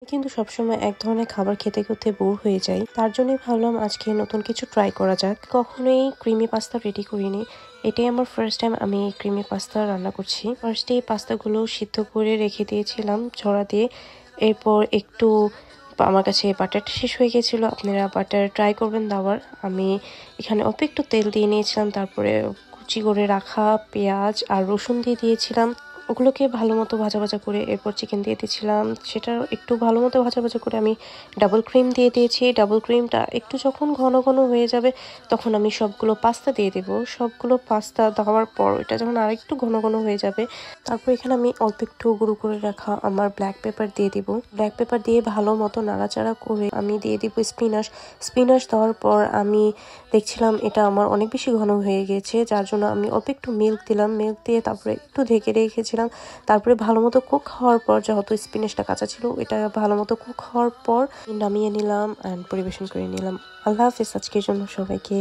কিন্তু সবসময় এক ধরনের খাবার খেতে খেতে বোর হয়ে যাই। তার জন্যই ভাবলাম আজকে নতুন কিছু ট্রাই করা যাক। কখনোই ক্রিমি পাস্তা রেডি করিনি। এটাই আমার ফার্স্ট টাইম আমি ক্রিমি পাস্তা রান্না করছি। ফার্স্টে এই পাস্তাগুলো সিদ্ধ করে রেখে দিয়েছিলাম ছড়া দিয়ে। এরপর একটু আমার কাছে বাটারটা শেষ হয়ে গিয়েছিল। আপনারা বাটার ট্রাই করবেন দেওয়ার। আমি এখানে অল্প একটু তেল দিয়ে নিয়েছিলাম। তারপরে কুচি করে রাখা পেঁয়াজ আর রসুন দিয়ে দিয়েছিলাম। ওগুলোকে ভালো মতো ভাজা ভাজা করে এরপর চিকেন দিয়ে দিয়েছিলাম। সেটা একটু ভালো মতো ভাজা ভাজা করে আমি ডাবল ক্রিম দিয়ে দিয়েছি। ডাবল ক্রিমটা একটু যখন ঘন ঘন হয়ে যাবে তখন আমি সবগুলো পাস্তা দিয়ে দেবো। সবগুলো পাস্তা দেওয়ার পর এটা যখন আরেকটু ঘন ঘন হয়ে যাবে তারপর এখানে আমি অল্প একটু গুঁড়ো করে রাখা আমার ব্ল্যাক পেপার দিয়ে দিব। ব্ল্যাক পেপার দিয়ে ভালো মতো নাড়াচাড়া করে আমি দিয়ে দিব স্পিনাচ। স্পিনাচ দেওয়ার পর আমি দেখছিলাম এটা আমার অনেক বেশি ঘন হয়ে গেছে, যার জন্য আমি অল্প একটু মিল্ক দিলাম। মিল্ক দিয়ে তারপরে একটু ঢেকে রেখেছিলাম। তারপরে ভালো মতো কুক হওয়ার পর, যেহেতু স্পিনাচটা কাঁচা ছিল, এটা ভালো মতো কুক হওয়ার পর নামিয়ে নিলাম অ্যান্ড পরিবেশন করে নিলাম। আল্লাহ হাফিজ আজকের জন্য সবাইকে।